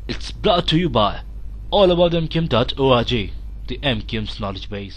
It's brought to you by allaboutmkim.org, the MKIM's knowledge base.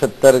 70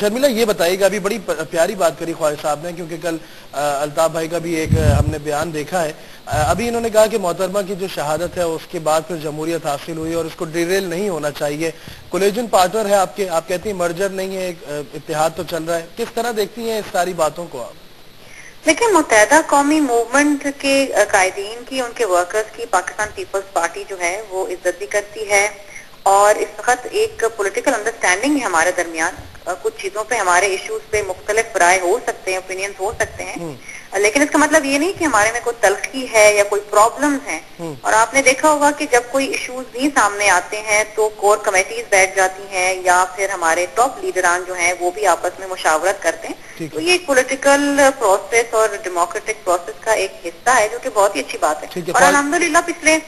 Sharmila یہ بتائیے گا، ابھی بڑی پیاری بات کری خواجہ صاحب نے، کیونکہ کل الطاف بھائی کا بھی ایک ہم نے بیان دیکھا ہے، ابھی انہوں نے کہا کہ محترمہ کی جو شہادت ہے اس کے بعد پھر جمہوریت حاصل ہوئی اور اس کو ڈیریل نہیں ہونا چاہیے، کولیجن پارٹنر ہے آپ کے، آپ کہتی ہیں مرجر نہیں ہے، ایک اتحاد تو چل رہا ہے، کس طرح دیکھتی ہیں اس ساری باتوں کو آپ؟ لیکن متحدہ قومی موومنٹ کے قائدین کی، ان کے ورکرز کی پاکستان پیپلز پارٹی جو ہے وہ عزت بھی کرتی ہے، اور اس وقت ایک پولیٹیکل انڈرسٹینڈنگ ہے ہمارے درمیان، کچھ چیزوں پہ ہمارے ایشوز پہ مختلف رائے ہو سکتے ہیں، اوپینینز ہو سکتے ہیں، لیکن اس کا مطلب یہ نہیں کہ ہمارے میں کوئی تلخی ہے یا کوئی پرابلمز ہیں۔ اور آپ نے دیکھا ہوگا کہ جب کوئی ایشوز بھی سامنے آتے ہیں تو کور کمیٹیز بیٹھ جاتی ہیں یا پھر ہمارے ٹاپ لیڈران جو ہیں وہ بھی آپس میں مشاورت کرتے ہیں، تو یہ ایک پولیٹیکل پروسیس اور ڈیموکریٹک پروسیس کا ایک حصہ ہے، جو کہ بہت ہی اچھی بات ہے۔ اور الحمدللہ پچھلے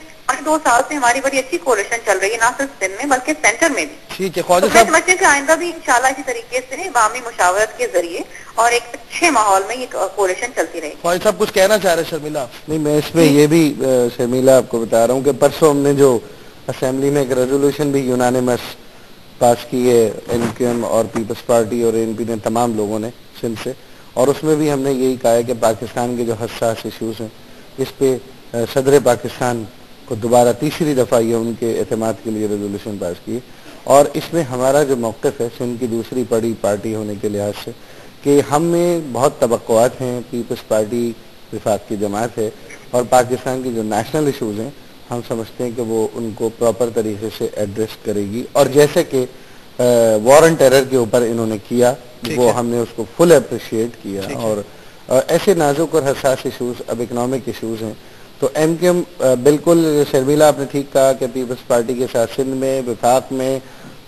2 سال سے ہماری بڑی اچھی کولیشن چل رہی ہے، نہ صرف سندھ میں بلکہ سینٹر میں بھی۔ ٹھیک ہے خواجہ میں صاحب، سمجھتی ہوں کہ آئندہ بھی انشاءاللہ اسی طریقے سے باہمی مشاورت کے ذریعے اور ایک اچھے ماحول میں یہ کولیشن چلتی رہے گی۔ خواجہ صاحب کچھ کہنا چاہ رہے ہیں شرمیلا؟ نہیں، میں اس میں یہ بھی شرمیلا آپ کو بتا رہا ہوں کہ پرسوں ہم نے جو اسمبلی میں ایک ریزولوشن بھی یونانیمس پاس کی ہے، این کیو ایم اور پیپلز پارٹی اور این پی نے، تمام لوگوں نے سندھ سے، اور اس میں بھی ہم نے یہی کہا ہے کہ پاکستان کے جو حساس ایشوز ہیں اس پہ صدر پاکستان کو دوبارہ تیسری دفعہ یہ ان کے اعتماد کے لیے ریزولوشن پاس کی ہے، اور اس میں ہمارا جو موقف ہے سندھ کی دوسری بڑی پارٹی ہونے کے لحاظ سے کہ ہم میں بہت توقعات ہیں، پیپلز پارٹی وفاق کی جماعت ہے اور پاکستان کی جو نیشنل ایشوز ہیں ہم سمجھتے ہیں کہ وہ ان کو پراپر طریقے سے ایڈریس کرے گی، اور جیسے کہ وار اینڈ ٹیرر کے اوپر انہوں نے کیا وہ ہم نے اس کو فل اپریشیٹ کیا، اور ایسے نازک اور حساس ایشوز اب اکنامک ایشوز ہیں تو ایم کیو ایم بالکل، شرمیلا آپ نے ٹھیک کہا کہ پیپلز پارٹی کے ساتھ سندھ میں وفاق میں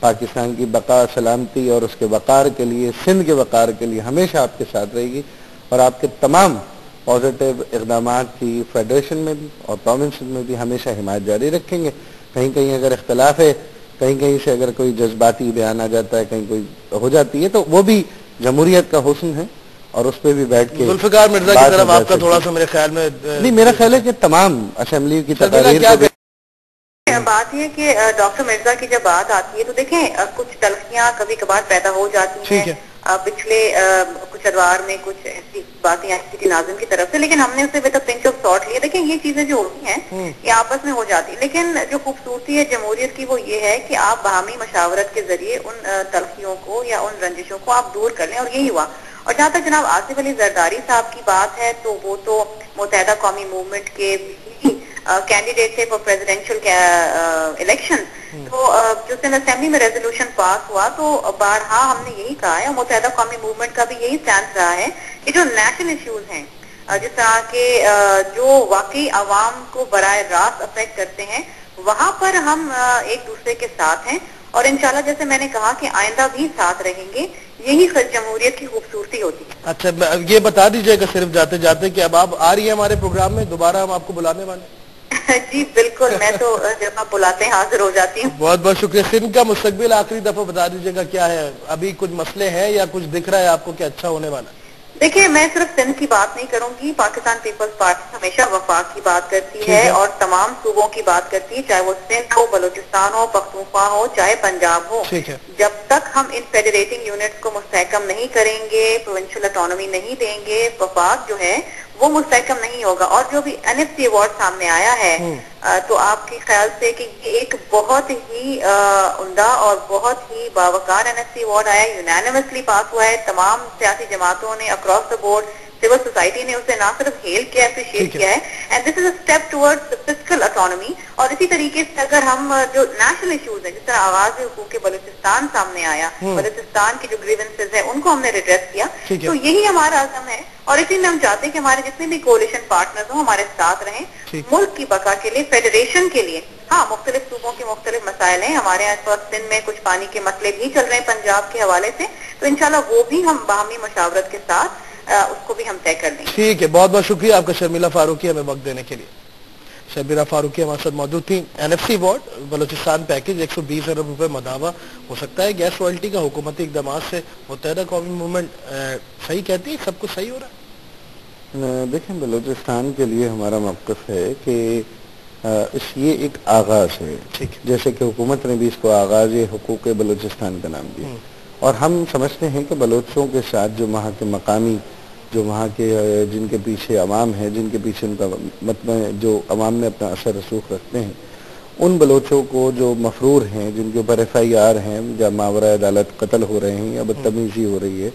پاکستان کی بقا، سلامتی اور اس کے وقار کے لیے، سندھ کے وقار کے لیے ہمیشہ آپ کے ساتھ رہے گی، اور آپ کے تمام پازیٹیو اقدامات کی فیڈریشن میں بھی اور پروونس میں بھی ہمیشہ حمایت جاری رکھیں گے۔ کہیں کہیں اگر اختلاف ہے، کہیں کہیں سے اگر کوئی جذباتی بیان آ جاتا ہے، کہیں کوئی ہو جاتی ہے، تو وہ بھی جمہوریت کا حسن ہے اور اس پہ بھی بیٹھ کے ذوالفقار مرزا کی طرف آپ کا تھوڑا سا میرے خیال میں نہیں، میرا خیال ہے کہ تمام اسمبلی کی تقاریر کو بات یہ کہ ڈاکٹر مرزا کی جب بات آتی ہے تو دیکھیں کچھ تلخیاں کبھی کبھار پیدا ہو جاتی ہیں، پچھلے کچھ ادوار میں کچھ ایسی باتیں آئی تھی ناظم کی طرف سے، لیکن ہم نے اسے ود پنچ آف سالٹ لیا۔ دیکھیں یہ چیزیں جو ہوتی ہیں یہ آپس میں ہو جاتی، لیکن جو خوبصورتی ہے جمہوریت کی وہ یہ ہے کہ آپ باہمی مشاورت کے ذریعے ان تلخیوں کو یا ان رنجشوں کو آپ دور کر لیں، اور یہی ہوا۔ اور جہاں تک جناب آصف علی زرداری صاحب کی بات ہے تو وہ تو متحدہ قومی موومنٹ کے کینڈیڈیٹ تھے فار پریزیڈینشل الیکشن، تو جو سندھ اسمبلی میں ریزولوشن پاس ہوا تو بارہا ہم نے یہی کہا ہے، متحدہ قومی موومنٹ کا بھی یہی اسٹینڈ رہا ہے کہ جو نیشنل ایشوز ہیں، جس طرح کے جو واقعی عوام کو براہ راست افیکٹ کرتے ہیں، وہاں پر ہم ایک دوسرے کے ساتھ ہیں، اور انشاءاللہ جیسے میں نے کہا کہ آئندہ بھی ساتھ رہیں گے، یہی جمہوریت کی خوبصورتی ہوتی ہے۔ اچھا یہ بتا دیجئے گا صرف جاتے جاتے کہ اب آپ آ رہی ہیں ہمارے پروگرام میں، دوبارہ ہم آپ کو بلانے والے ہیں؟ جی بالکل، میں تو جب آپ بلاتے ہیں حاضر ہو جاتی ہوں۔ بہت بہت شکریہ۔ سندھ کا مستقبل آخری دفعہ بتا دیجئے گا کیا ہے، ابھی کچھ مسئلے ہیں یا کچھ دکھ رہا ہے آپ کو کہ اچھا ہونے والا ہے؟ دیکھیں میں صرف سندھ کی بات نہیں کروں گی، پاکستان پیپلز پارٹی ہمیشہ وفاق کی بات کرتی ہے اور تمام صوبوں کی بات کرتی ہے، چاہے وہ سندھ ہو، بلوچستان ہو، پختونخوا ہو، چاہے پنجاب ہو۔ جب تک ہم ان فیڈریٹنگ یونٹس کو مستحکم نہیں کریں گے، پروونشل اٹانومی نہیں دیں گے، وفاق جو ہے وہ مستحکم نہیں ہوگا۔ اور جو بھی این ایف سی ایوارڈ سامنے آیا ہے تو آپ کے خیال سے کہ یہ ایک بہت ہی عمدہ اور بہت ہی باوقار این ایف سی ایوارڈ آیا ہے، یونانیمسلی پاس ہوا ہے، تمام سیاسی جماعتوں نے across the board, civil society نے اسے نہ صرف ہیل کیا، اپریشیٹ کیا ہے، and this is a step toward fiscal autonomy. اور اسی طریقے سے اگر ہم جو نیشنل ایشوز ہیں، جس طرح آواز حقوق بلوچستان سامنے آیا، بلوچستان کی جو گریونسز ہیں ان کو ہم نے ریڈریس کیا، تو یہی ہمارا عزم ہے، اور اسی میں ہم چاہتے ہیں کہ ہمارے جتنے بھی کولیشن پارٹنرز ہوں ہمارے ساتھ رہیں، ملک کی بقا کے لیے، فیڈریشن کے لیے۔ ہاں مختلف صوبوں کے مختلف مسائل ہیں، ہمارے آس پاس سندھ میں کچھ پانی کے مسئلے بھی چل رہے ہیں پنجاب کے حوالے سے، تو انشاءاللہ وہ بھی ہم باہمی مشاورت کے ساتھ اس کو بھی ہم طے کر دیں گے۔ ٹھیک ہے، بہت بہت شکریہ آپ کا شرمیلا فاروقی ہمیں وقت دینے کے لیے۔ شرمیلا فاروقی ہمارے ساتھ موجود تھیں۔ N F C award Balochistan package 120 ارب روپے مداوع ہو سکتا ہے گیس رائلٹی کا حکومتی اقدامات سے، متحدہ قومی موومنٹ صحیح کہتی ہے، سب کچھ صحیح ہو رہا ہے؟ دیکھیں بلوچستان کے لیے ہمارا موقف ہے کہ یہ ایک آغاز ہے، جیسے کہ حکومت نے بھی اس کو آغاز حقوق بلوچستان کا نام دیا، اور ہم سمجھتے ہیں کہ بلوچوں کے ساتھ جو وہاں کے مقامی، جو وہاں کے جن کے پیچھے عوام ہیں، جن کے پیچھے ان کا جو عوام میں اپنا اثر رسوخ رکھتے ہیں، ان بلوچوں کو جو مفرور ہیں، جن کے اوپر FIR ہیں، یا ماورا عدالت قتل ہو رہے ہیں یا بدتمیزی ہو رہی ہے،